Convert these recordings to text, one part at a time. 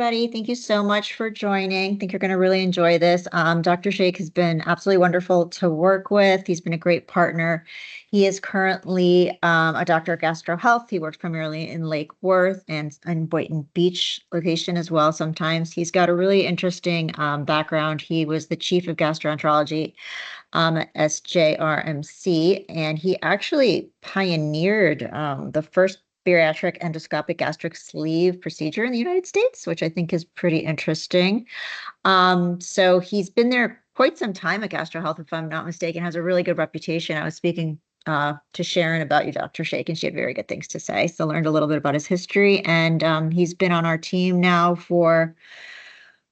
everybody. Thank you so much for joining. I think you're going to really enjoy this. Dr. Shaikh has been absolutely wonderful to work with. He's been a great partner. He is currently a doctor of gastro health. He works primarily in Lake Worth and Boynton Beach location as well sometimes. He's got a really interesting background. He was the chief of gastroenterology at SJRMC, and he actually pioneered the first bariatric endoscopic gastric sleeve procedure in the United States, which I think is pretty interesting. So he's been there quite some time at Gastro Health, if I'm not mistaken, has a really good reputation. I was speaking to Sharon about you, Dr. Shaikh, and she had very good things to say. So learned a little bit about his history, and he's been on our team now for,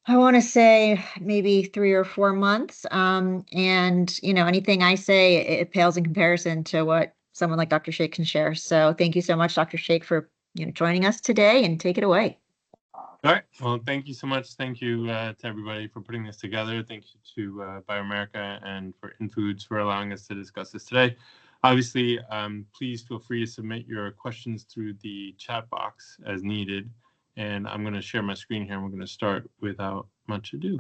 I want to say, maybe 3 or 4 months. And anything I say, it pales in comparison to what someone like Dr. Shaikh can share. So thank you so much, Dr. Shaikh, for joining us today, and take it away. All right. Well, thank you so much. Thank you to everybody for putting this together. Thank you to Bioamerica and for inFoods for allowing us to discuss this today. Obviously, please feel free to submit your questions through the chat box as needed. And I'm going to share my screen here, and we're going to start without much ado.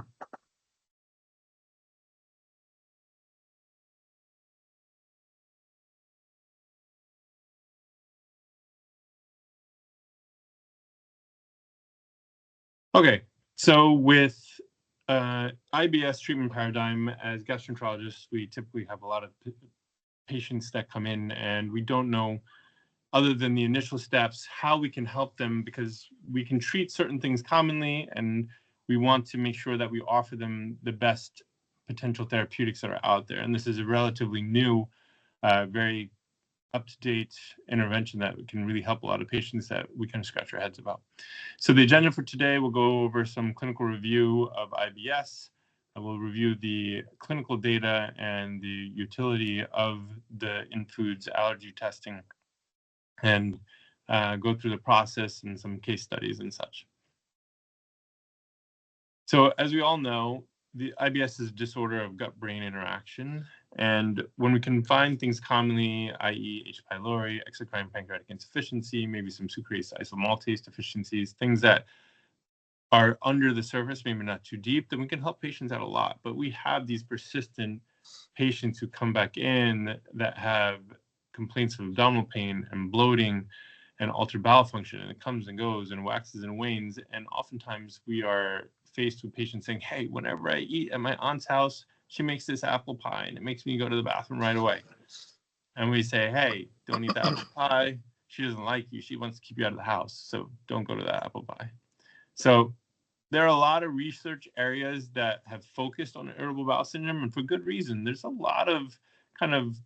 Okay, so with IBS treatment paradigm, as gastroenterologists, we typically have a lot of patients that come in, and we don't know, other than the initial steps, how we can help them, because we can treat certain things commonly, and we want to make sure that we offer them the best potential therapeutics that are out there. And this is a relatively new, very up-to-date intervention that can really help a lot of patients that we can scratch our heads about. So the agenda for today, we'll go over some clinical review of IBS. We'll review the clinical data and the utility of the inFoods allergy testing, and go through the process and some case studies and such. So as we all know, the IBS is a disorder of gut-brain interaction. And when we can find things commonly, i.e. H. pylori, exocrine pancreatic insufficiency, maybe some sucrase isomaltase deficiencies, things that are under the surface, maybe not too deep, then we can help patients out a lot. But we have these persistent patients who come back in that have complaints of abdominal pain and bloating and altered bowel function, and it comes and goes and waxes and wanes. And oftentimes we are faced with patients saying, hey, whenever I eat at my aunt's house, she makes this apple pie and it makes me go to the bathroom right away. And we say, hey, don't eat the apple pie. She doesn't like you. She wants to keep you out of the house. So don't go to that apple pie. So there are a lot of research areas that have focused on irritable bowel syndrome, and for good reason. There's a lot of kind of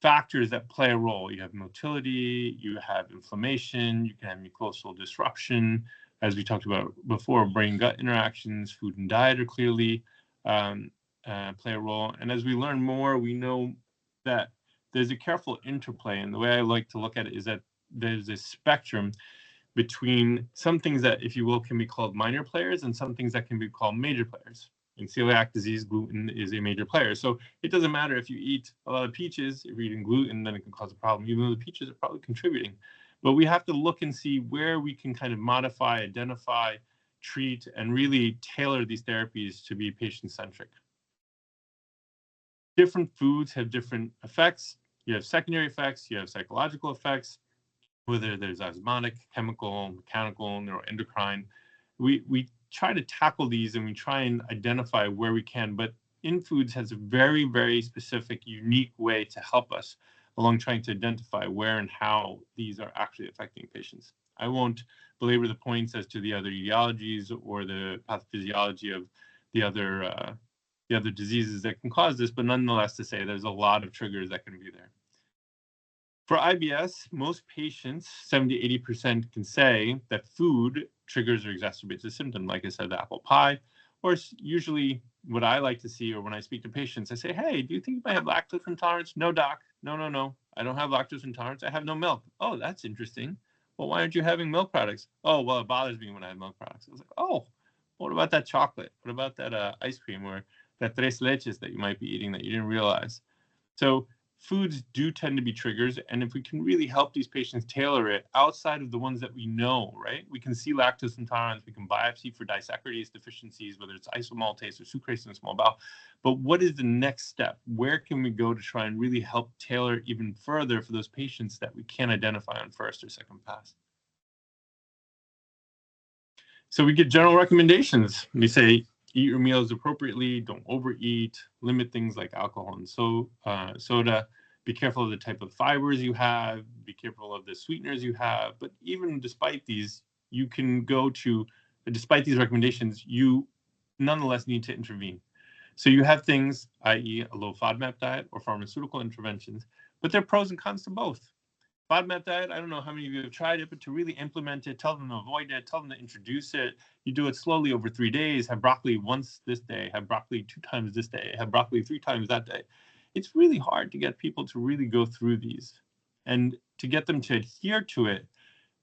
factors that play a role. You have motility, you have inflammation, you can have mucosal disruption, as we talked about before. Brain-gut interactions, food and diet are clearly play a role. And as we learn more, we know that there's a careful interplay. And the way I like to look at it is that there's a spectrum between some things that, if you will, can be called minor players and some things that can be called major players. In celiac disease, gluten is a major player. So it doesn't matter if you eat a lot of peaches. If you're eating gluten, then it can cause a problem, even though the peaches are probably contributing. But we have to look and see where we can kind of modify, identify, treat, and really tailor these therapies to be patient-centric. Different foods have different effects. You have secondary effects, you have psychological effects, whether there's osmotic, chemical, mechanical, neuroendocrine. We try to tackle these, and we try and identify where we can, but inFoods has a very, very specific, unique way to help us along trying to identify where and how these are actually affecting patients. I won't belabor the points as to the other etiologies or the pathophysiology of the other diseases that can cause this, but nonetheless to say there's a lot of triggers that can be there. For IBS, most patients, 70 to 80%, can say that food triggers or exacerbates a symptom. Like I said, the apple pie, or usually what I like to see, or when I speak to patients, I say, hey, do you think you might have lactose intolerance? No, doc. No. I don't have lactose intolerance. I have no milk. Oh, that's interesting. Well, why aren't you having milk products? Oh, well, it bothers me when I have milk products. I was like, oh, what about that chocolate? What about that ice cream or that tres leches that you might be eating that you didn't realize? So foods do tend to be triggers. And if we can really help these patients tailor it outside of the ones that we know, right? We can see lactose intolerance, we can biopsy for disaccharidase deficiencies, whether it's isomaltase or sucrase in the small bowel. But what is the next step? Where can we go to try and really help tailor even further for those patients that we can't identify on first or second pass? So we get general recommendations. We say, eat your meals appropriately, don't overeat, limit things like alcohol and soda, be careful of the type of fibers you have, be careful of the sweeteners you have. But even despite these, you can go to, despite these recommendations, you nonetheless need to intervene. So you have things, i.e. a low FODMAP diet or pharmaceutical interventions, but there are pros and cons to both. FODMAP diet, I don't know how many of you have tried it, but to really implement it, tell them to avoid it, tell them to introduce it. You do it slowly over 3 days, have broccoli once this day, have broccoli 2 times this day, have broccoli 3 times that day. It's really hard to get people to really go through these and to get them to adhere to it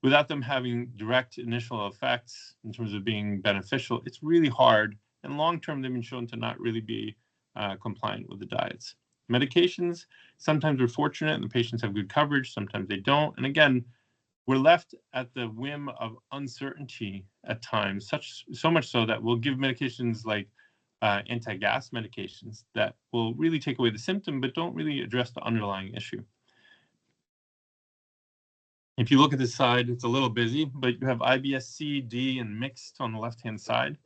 without them having direct initial effects in terms of being beneficial. It's really hard. And long-term, they've been shown to not really be compliant with the diets. Medications, sometimes we're fortunate and the patients have good coverage, sometimes they don't. And again, we're left at the whim of uncertainty at times, so much so that we'll give medications like anti-gas medications that will really take away the symptom, but don't really address the underlying issue. If you look at this side, it's a little busy, but you have IBS C, D, and mixed on the left-hand side.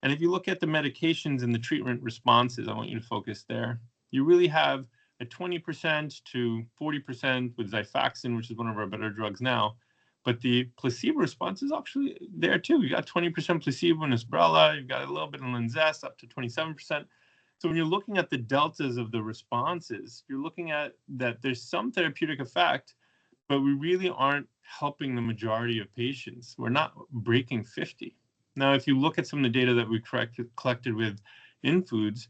And if you look at the medications and the treatment responses, I want you to focus there. You really have a 20% to 40% with Xifaxan, which is one of our better drugs now. But the placebo response is actually there too. You got 20% placebo in Isbrella. You've got a little bit in Linzess, up to 27%. So when you're looking at the deltas of the responses, you're looking at that there's some therapeutic effect, but we really aren't helping the majority of patients. We're not breaking 50. Now, if you look at some of the data that we collected with inFoods,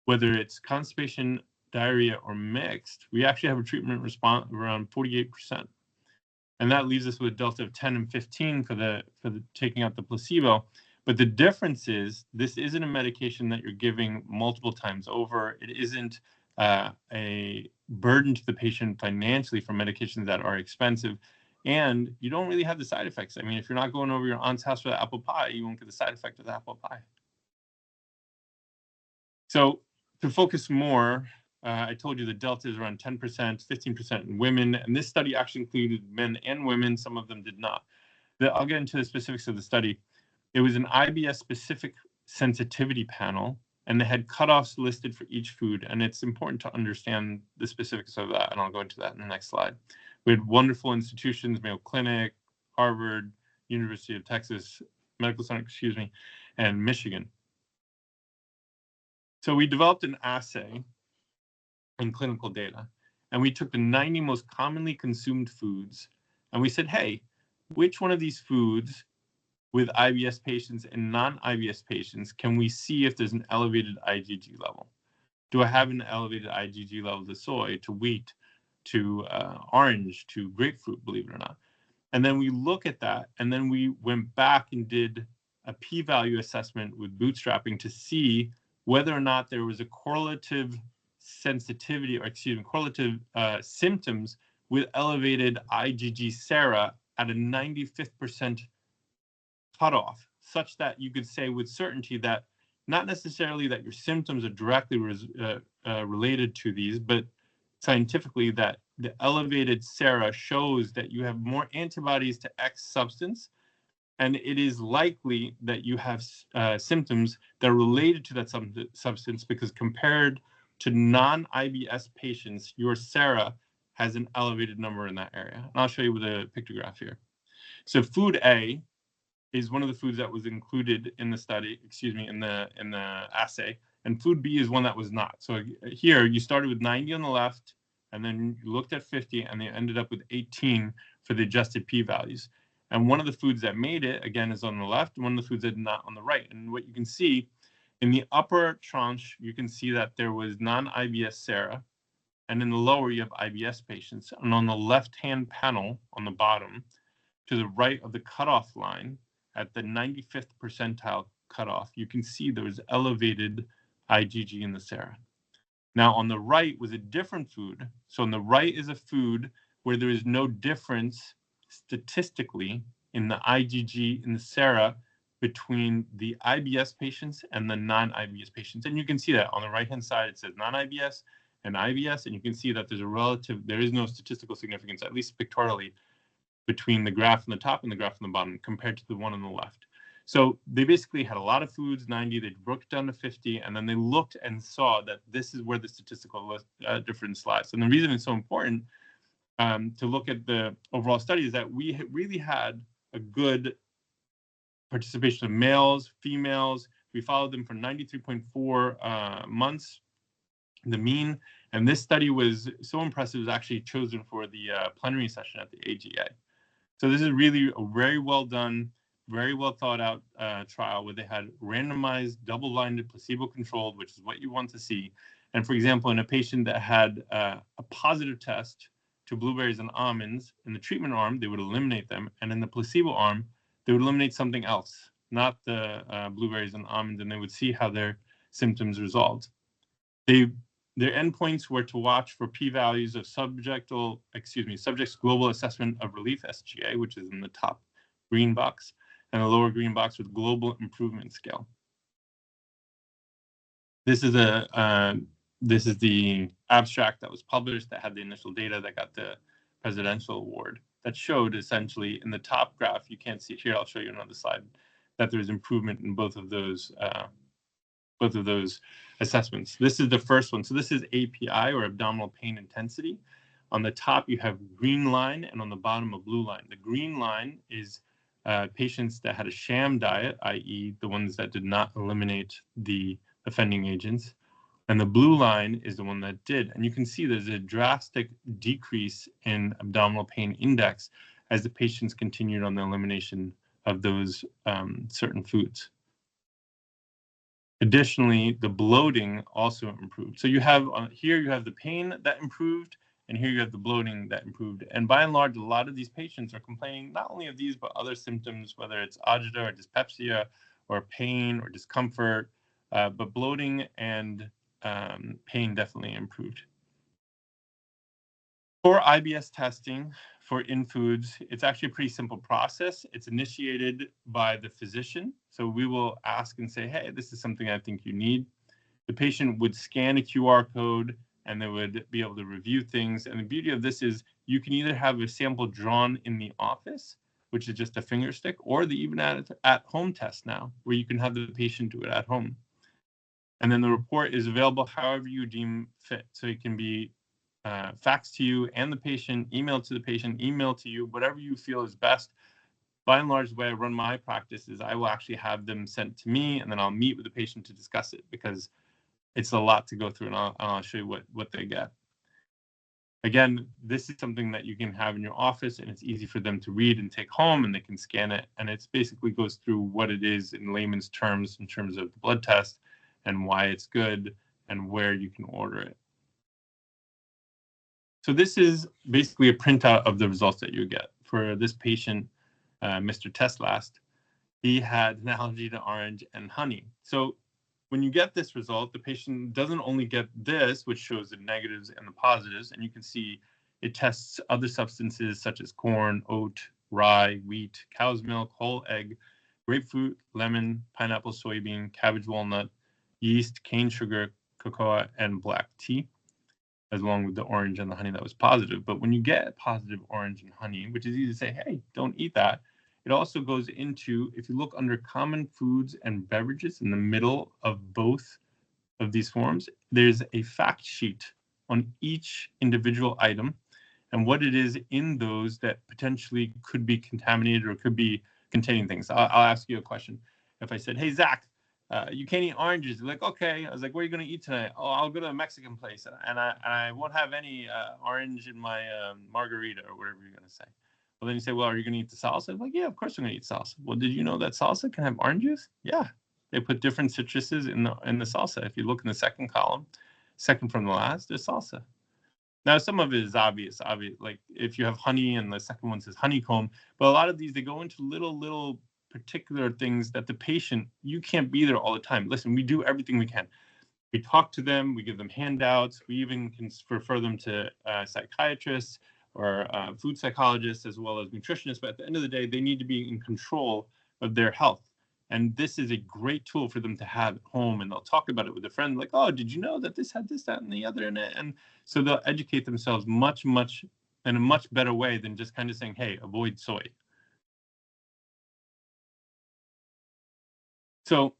whether it's constipation, diarrhea, or mixed, we actually have a treatment response around 48%. And that leaves us with a delta of 10 and 15 for the taking out the placebo. But the difference is this isn't a medication that you're giving multiple times over. It isn't a burden to the patient financially for medications that are expensive. And you don't really have the side effects. I mean, if you're not going over your aunt's house for the apple pie, you won't get the side effect of the apple pie. So to focus more, I told you the delta is around 10%, 15% in women. And this study actually included men and women. Some of them did not. I'll get into the specifics of the study. It was an IBS-specific sensitivity panel, and they had cutoffs listed for each food. And it's important to understand the specifics of that, and I'll go into that in the next slide. We had wonderful institutions, Mayo Clinic, Harvard, University of Texas, Medical Center, and Michigan. So we developed an assay in clinical data, and we took the 90 most commonly consumed foods, and we said, hey, which one of these foods with IBS patients and non-IBS patients can we see if there's an elevated IgG level? Do I have an elevated IgG level to soy, to wheat, to orange, to grapefruit, believe it or not? And then we look at that, and then we went back and did a p-value assessment with bootstrapping to see whether or not there was a correlative sensitivity, or correlative symptoms with elevated IgG sera at a 95th percent cutoff, such that you could say with certainty that not necessarily that your symptoms are directly related to these, but scientifically that the elevated sera shows that you have more antibodies to X substance, and it is likely that you have symptoms that are related to that substance, because compared to non-IBS patients, your sera has an elevated number in that area. And I'll show you with a pictograph here. So food A is one of the foods that was included in the study, in the assay, and food B is one that was not. So here you started with 90 on the left, and then you looked at 50, and they ended up with 18 for the adjusted p-values. And one of the foods that made it, again, is on the left, and one of the foods that did not on the right. And what you can see in the upper tranche, you can see that there was non-IBS sera, and in the lower you have IBS patients. And on the left-hand panel on the bottom, to the right of the cutoff line, at the 95th percentile cutoff, you can see there was elevated IgG in the sera. Now, on the right was a different food. So on the right is a food where there is no difference statistically in the IgG and the SERA between the IBS patients and the non-IBS patients. And you can see that on the right-hand side, it says non-IBS and IBS, and you can see that there is no statistical significance, at least pictorially, between the graph on the top and the graph on the bottom compared to the one on the left. So they basically had a lot of foods, 90, they broke it down to 50, and then they looked and saw that this is where the statistical difference lies. And the reason it's so important to look at the overall study is that we really had a good participation of males, females. We followed them for 93.4 months, the mean. And this study was so impressive, it was actually chosen for the plenary session at the AGA. So this is really a very well done, very well thought out trial where they had randomized, double-blinded, placebo-controlled, which is what you want to see. And for example, in a patient that had a positive test to blueberries and almonds, in the treatment arm, they would eliminate them. And in the placebo arm, they would eliminate something else, not the blueberries and almonds, and they would see how their symptoms resolved. Their endpoints were to watch for p-values of subject's global assessment of relief, SGA, which is in the top green box, and the lower green box with global improvement scale. This is the abstract that was published that had the initial data that got the presidential award that showed essentially in the top graph, you can't see it here, I'll show you another slide, that there's improvement in both of those assessments. This is the first one. So this is API, or abdominal pain intensity. On the top, you have green line, and on the bottom, a blue line. The green line is patients that had a sham diet, i.e. the ones that did not eliminate the offending agents. And the blue line is the one that did. And you can see there's a drastic decrease in abdominal pain index as the patients continued on the elimination of those certain foods. Additionally, the bloating also improved. So you have here you have the pain that improved, and here you have the bloating that improved. And by and large, a lot of these patients are complaining not only of these, but other symptoms, whether it's agita or dyspepsia or pain or discomfort, but bloating and pain definitely improved. For IBS testing for inFoods, it's actually a pretty simple process. It's initiated by the physician. So we will ask and say, hey, this is something I think you need. The patient would scan a QR code and they would be able to review things. And the beauty of this is you can either have a sample drawn in the office, which is just a finger stick, or they even at home test now, where you can have the patient do it at home. And then the report is available however you deem fit. So it can be faxed to you and the patient, emailed to the patient, emailed to you, whatever you feel is best. By and large, the way I run my practice is I will actually have them sent to me, and then I'll meet with the patient to discuss it because it's a lot to go through, and I'll show you what they get. Again, this is something that you can have in your office, and it's easy for them to read and take home, and they can scan it. And it basically goes through what it is in layman's terms in terms of the blood test and why it's good and where you can order it. So this is basically a printout of the results that you get. For this patient, Mr. Testlast, he had an allergy to orange and honey. So when you get this result, the patient doesn't only get this, which shows the negatives and the positives, and you can see it tests other substances such as corn, oat, rye, wheat, cow's milk, whole egg, grapefruit, lemon, pineapple, soybean, cabbage, walnut, yeast, cane sugar, cocoa, and black tea, as along with the orange and the honey that was positive. But when you get positive orange and honey, which is easy to say, hey, don't eat that, it also goes into, if you look under common foods and beverages in the middle of both of these forms, there's a fact sheet on each individual item and what it is in those that potentially could be contaminated or could be containing things. I'll ask you a question. If I said, hey, Zach, you can't eat oranges. You're like, okay. I was like, what are you going to eat tonight? Oh, I'll go to a Mexican place and I won't have any orange in my margarita or whatever you're going to say. Well, then you say, well, are you going to eat the salsa? I'm like, yeah, of course I'm going to eat salsa. Well, did you know that salsa can have oranges? Yeah. They put different citruses in the salsa. If you look in the second column, second from the last, there's salsa. Now, some of it is obvious, like if you have honey and the second one says honeycomb, but a lot of these, they go into little particular things that the patient, you can't be there all the time. Listen, we do everything we can. We talk to them, we give them handouts, we even can refer them to psychiatrists or food psychologists as well as nutritionists. But at the end of the day, they need to be in control of their health. And this is a great tool for them to have at home. And they'll talk about it with a friend, like, oh, did you know that this had this, that, and the other in it? And so they'll educate themselves much in a much better way than just kind of saying, hey, avoid soy. So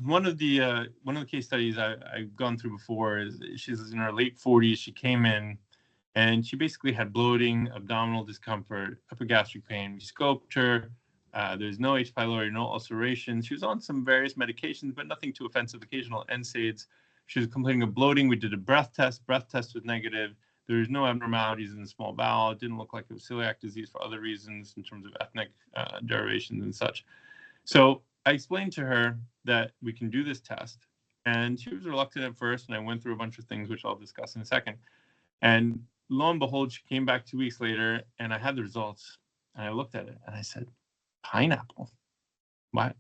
one of the case studies I've gone through before is she's in her late 40s. She came in and she basically had bloating, abdominal discomfort, upper gastric pain. We scoped her. There's no H. pylori, no ulceration. She was on some various medications, but nothing too offensive, occasional NSAIDs. She was complaining of bloating. We did a breath test. Breath test was negative. There was no abnormalities in the small bowel. It didn't look like it was celiac disease for other reasons in terms of ethnic derivations and such. So I explained to her that we can do this test. And she was reluctant at first. And I went through a bunch of things, which I'll discuss in a second. And lo and behold, she came back 2 weeks later and I had the results. And I looked at it and I said, pineapple? Why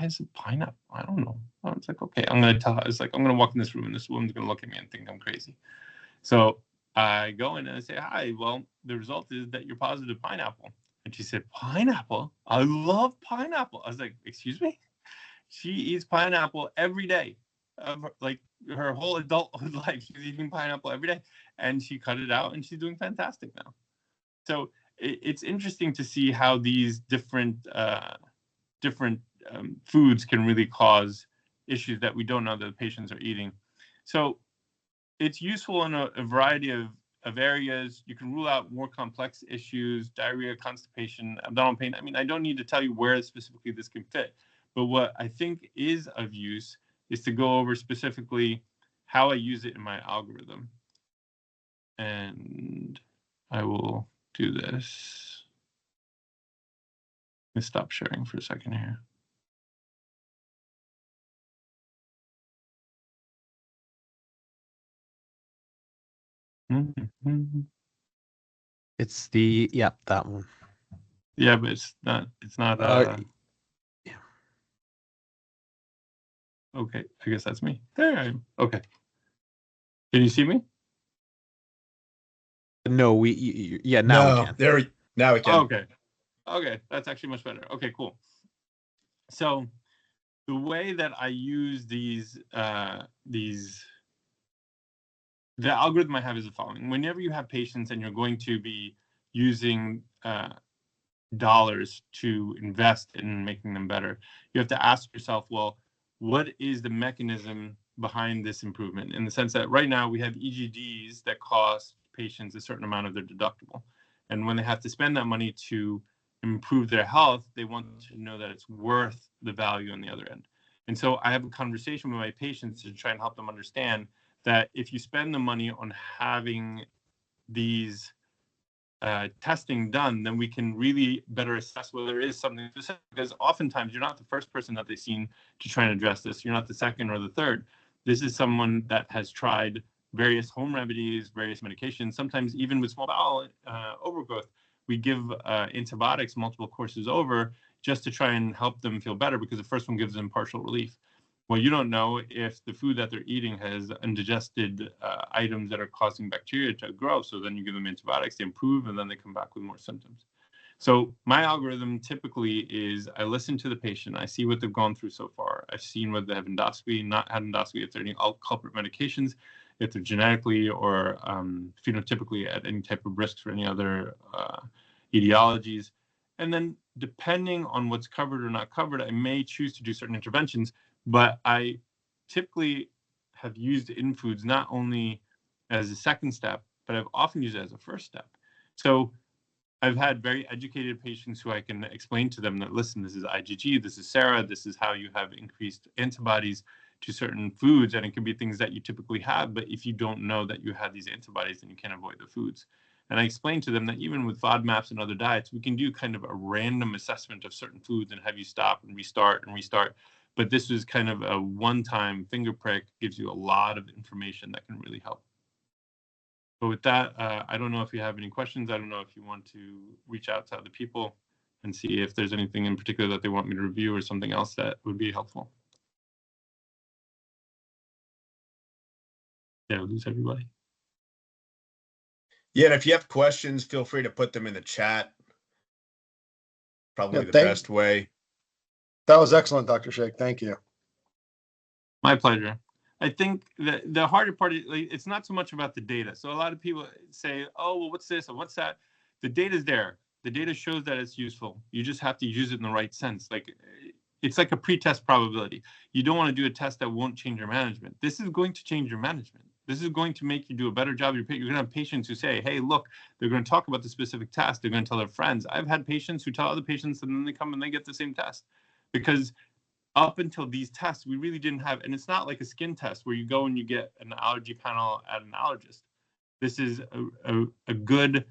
is it pineapple? I don't know. I was like, okay, I'm going to tell her. I was like, I'm going to walk in this room and this woman's going to look at me and think I'm crazy. So I go in and I say, hi, well, the result is that you're positive pineapple. And she said, pineapple? I love pineapple. I was like, excuse me? She eats pineapple every day. Like her whole adulthood life, she's eating pineapple every day. And she cut it out and she's doing fantastic now. So it's interesting to see how these different foods can really cause issues that we don't know that the patients are eating. So it's useful in a variety of areas. You can rule out more complex issues, diarrhea, constipation, abdominal pain. I mean, I don't need to tell you where specifically this can fit, but what I think is of use is to go over specifically how I use it in my algorithm. And I will do this. Let me stop sharing for a second here. Mm-hmm. It's that one. Yeah, but it's not Yeah. Okay, I guess that's me. There I am. Okay. Can you see me? No, now we can. Now we can. Okay. Okay, that's actually much better. Okay, cool. So the way that I use the algorithm I have is the following. Whenever you have patients and you're going to be using dollars to invest in making them better, you have to ask yourself, well, what is the mechanism behind this improvement? In the sense that right now we have EGDs that cost patients a certain amount of their deductible. And when they have to spend that money to improve their health, they want to know that it's worth the value on the other end. And so I have a conversation with my patients to try and help them understand that if you spend the money on having these testing done, then we can really better assess whether there is something specific. Because oftentimes you're not the first person that they've seen to try and address this. You're not the second or the third. This is someone that has tried various home remedies, various medications. Sometimes even with small bowel overgrowth, we give antibiotics multiple courses over just to try and help them feel better, because the first one gives them partial relief. Well, you don't know if the food that they're eating has undigested items that are causing bacteria to grow. So then you give them antibiotics, they improve, and then they come back with more symptoms. So my algorithm typically is I listen to the patient, I see what they've gone through so far. I've seen whether they have endoscopy, not had endoscopy, if they're eating all culprit medications, if they're genetically or phenotypically at any type of risk for any other etiologies. And then depending on what's covered or not covered, I may choose to do certain interventions. But I typically have used inFoods not only as a second step, but I've often used it as a first step. So I've had very educated patients who I can explain to them that, listen, this is IgG, this is SARA, this is how you have increased antibodies to certain foods. And it can be things that you typically have, but if you don't know that you have these antibodies, then you can avoid the foods. And I explained to them that even with FODMAPs and other diets, we can do kind of a random assessment of certain foods and have you stop and restart and restart. But this is kind of a one-time finger prick, gives you a lot of information that can really help. But with that, I don't know if you have any questions. I don't know if you want to reach out to other people and see if there's anything in particular that they want me to review or something else that would be helpful. Did I lose everybody? Yeah, and if you have questions, feel free to put them in the chat. Probably Yeah, the best way. That was excellent, Dr. Shaikh. Thank you. My pleasure. I think the harder part is, like, it's not so much about the data. So a lot of people say, oh, well, what's this or what's that? The data's there. The data shows that it's useful. You just have to use it in the right sense. Like, it's like a pre-test probability. You don't want to do a test that won't change your management. This is going to change your management. This is going to make you do a better job. You're going to have patients who say, hey, look, they're going to talk about the specific test. They're going to tell their friends. I've had patients who tell other patients, and then they come and they get the same test. Because up until these tests, we really didn't have, and it's not like a skin test where you go and you get an allergy panel at an allergist. This is a good,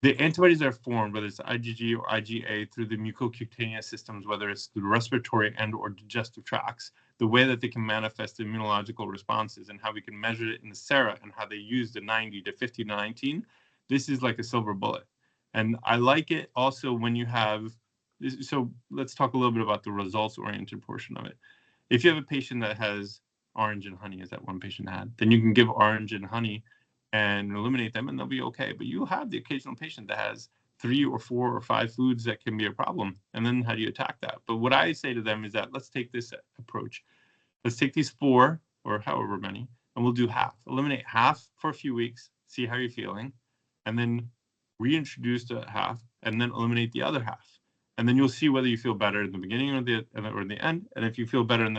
the antibodies are formed, whether it's IgG or IgA, through the mucocutaneous systems, whether it's the respiratory and or digestive tracts, the way that they can manifest immunological responses and how we can measure it in the sera and how they use the 90 to 50 to 19. This is like a silver bullet. And I like it also when you have, so let's talk a little bit about the results-oriented portion of it. If you have a patient that has orange and honey, as that one patient had, then you can give orange and honey and eliminate them, and they'll be okay. But you'll have the occasional patient that has 3 or 4 or 5 foods that can be a problem. And then how do you attack that? But what I say to them is that let's take this approach. Let's take these 4 or however many, and we'll do half. Eliminate half for a few weeks, see how you're feeling, and then reintroduce the half, and then eliminate the other half. And then you'll see whether you feel better in the beginning or the end. And if you feel better in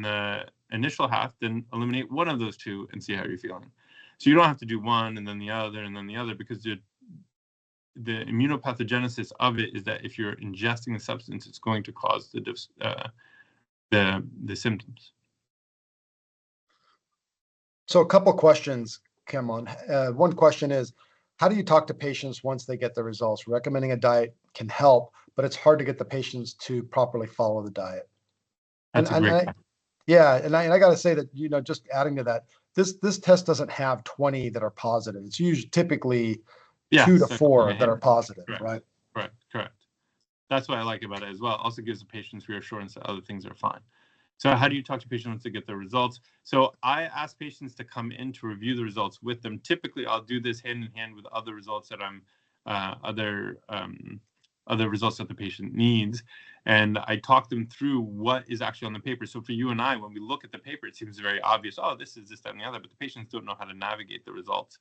the initial half, then eliminate one of those 2 and see how you're feeling. So you don't have to do one and then the other and then the other, because the immunopathogenesis of it is that if you're ingesting the substance, it's going to cause the symptoms. So a couple questions come on. One question is, how do you talk to patients once they get the results? Recommending a diet can help, but it's hard to get the patients to properly follow the diet. That's a great point. And I got to say that, just adding to that, this test doesn't have 20 that are positive. It's usually typically 2 to 4 that are positive, correct. right? Correct. That's what I like about it as well. It also gives the patients reassurance that other things are fine. So how do you talk to patients once they get their results? So I ask patients to come in to review the results with them. Typically, I'll do this hand in hand with other results that other results that the patient needs. And I talk them through what is actually on the paper. So for you and I, when we look at the paper, it seems very obvious. Oh, this is this, that, and the other. But the patients don't know how to navigate the results.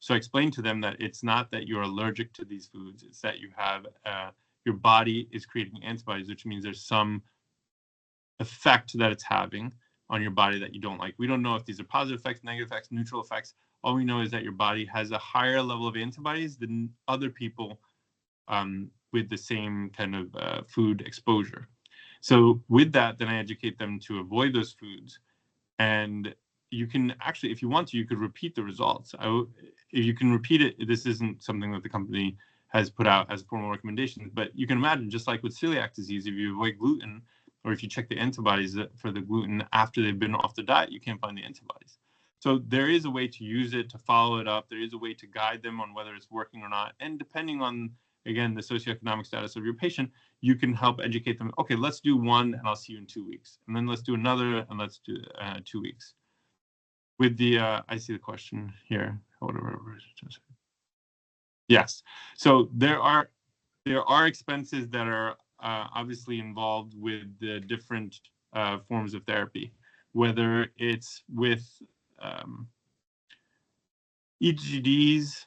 So I explain to them that it's not that you're allergic to these foods. It's that you have, your body is creating antibodies, which means there's some effect that it's having on your body that you don't like. We don't know if these are positive effects, negative effects, neutral effects. All we know is that your body has a higher level of antibodies than other people with the same kind of food exposure. So with that, then I educate them to avoid those foods. And you can actually, if you want to, you could repeat the results. If you can repeat it, this isn't something that the company has put out as formal recommendations, but you can imagine, just like with celiac disease, if you avoid gluten, or if you check the antibodies for the gluten after they've been off the diet, you can't find the antibodies. So there is a way to use it, to follow it up. There is a way to guide them on whether it's working or not. And depending on, again, the socioeconomic status of your patient, you can help educate them. Okay, let's do 1 and I'll see you in 2 weeks. And then let's do another and let's do 2 weeks. With the, I see the question here. Yes. So there are expenses that are obviously involved with the different forms of therapy, whether it's with EGDs.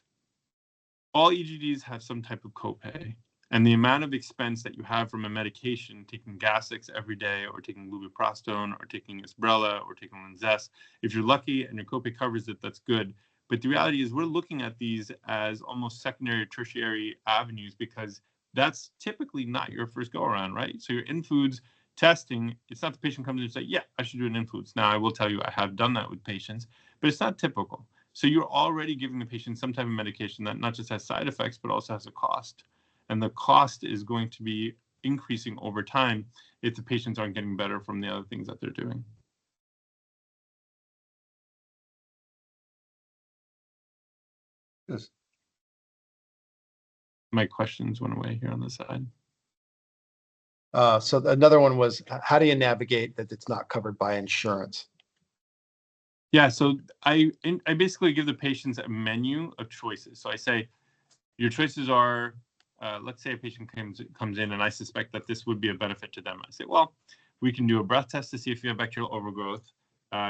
All EGDs have some type of copay, and the amount of expense that you have from a medication, taking Gas-X every day, or taking lubiprostone, or taking Isbrella, or taking Linzess, if you're lucky and your copay covers it, that's good. But the reality is we're looking at these as almost secondary or tertiary avenues, because that's typically not your first go around, right? So your inFoods testing, it's not the patient comes in and say, yeah, I should do an inFoods. Now, I will tell you, I have done that with patients, but it's not typical. So you're already giving the patient some type of medication that not just has side effects, but also has a cost. And the cost is going to be increasing over time if the patients aren't getting better from the other things that they're doing. Yes. My questions went away here on the side. So another one was, how do you navigate that it's not covered by insurance? Yeah, so I basically give the patients a menu of choices. So I say, your choices are, let's say a patient comes in and I suspect that this would be a benefit to them. I say, well, we can do a breath test to see if you have bacterial overgrowth.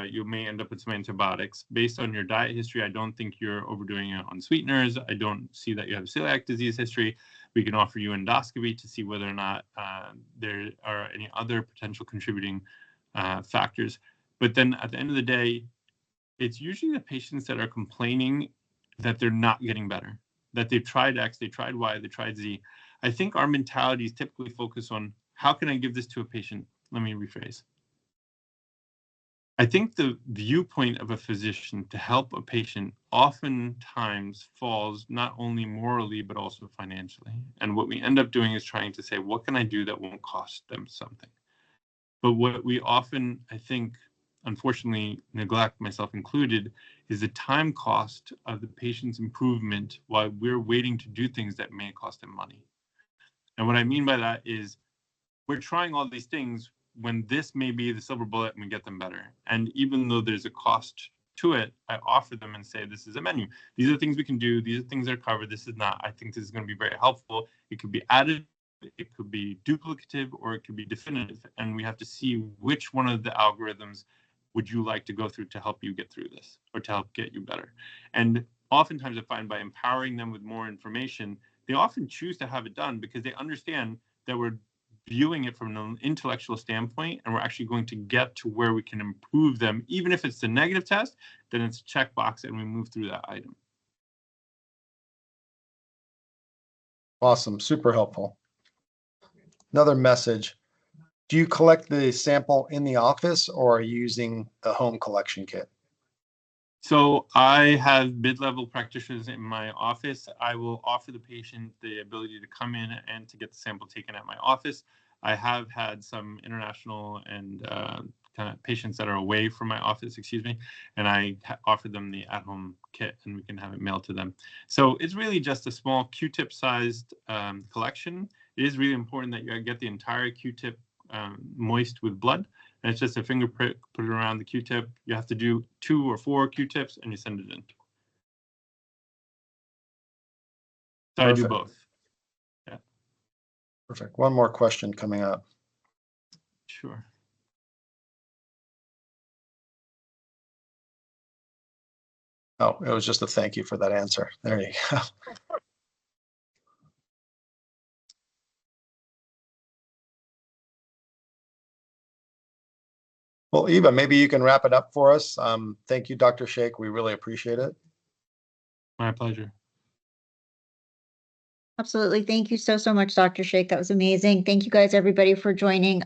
You may end up with some antibiotics. Based on your diet history, I don't think you're overdoing it on sweeteners. I don't see that you have celiac disease history. We can offer you endoscopy to see whether or not there are any other potential contributing factors. But then at the end of the day, it's usually the patients that are complaining that they're not getting better, that they've tried X, they tried Y, they tried Z. I think our mentality is typically focused on how can I give this to a patient? Let me rephrase. I think the viewpoint of a physician to help a patient oftentimes falls not only morally, but also financially. And what we end up doing is trying to say, what can I do that won't cost them something? But what we often, I think, unfortunately neglect, myself included, is the time cost of the patient's improvement while we're waiting to do things that may cost them money. And what I mean by that is we're trying all these things when this may be the silver bullet and we get them better. And even though there's a cost to it, I offer them and say, this is a menu. These are things we can do. These are things that are covered. This is not. I think this is going to be very helpful. It could be added, it could be duplicative, or it could be definitive. And we have to see which one of the algorithms would you like to go through to help you get through this or to help get you better. And oftentimes I find by empowering them with more information, they often choose to have it done because they understand that we're viewing it from an intellectual standpoint, and we're actually going to get to where we can improve them. Even if it's the negative test, then it's a checkbox and we move through that item. Awesome. Super helpful. Another message. Do you collect the sample in the office or are you using the home collection kit? So I have mid-level practitioners in my office. I will offer the patient the ability to come in and to get the sample taken at my office. I have had some international and kind of patients that are away from my office, and I offer them the at-home kit and we can have it mailed to them. So it's really just a small Q-tip sized collection. It is really important that you get the entire Q-tip moist with blood. And it's just a finger prick, put it around the Q-tip. You have to do 2 or 4 Q-tips and you send it in. So I do both. Yeah. Perfect. One more question coming up. Sure. Oh, it was just a thank you for that answer. There you go. Well, Eva, maybe you can wrap it up for us. Thank you, Dr. Shaikh. We really appreciate it. My pleasure. Absolutely. Thank you so much, Dr. Shaikh. That was amazing. Thank you guys, everybody, for joining.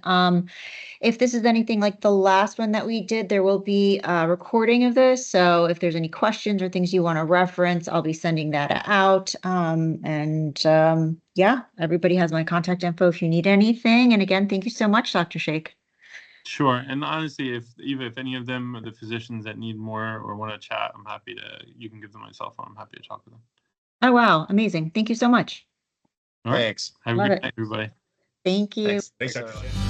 If this is anything like the last one that we did, there will be a recording of this. So if there's any questions or things you want to reference, I'll be sending that out. Yeah, everybody has my contact info if you need anything. And again, thank you so much, Dr. Shaikh. Sure. And honestly, if any of them are the physicians that need more or want to chat, you can give them my cell phone. I'm happy to talk with them. Oh, wow. Amazing. Thank you so much. All right. Thanks. Have a Love good it. night, everybody. Thank you. Thanks, Dr. Shaikh.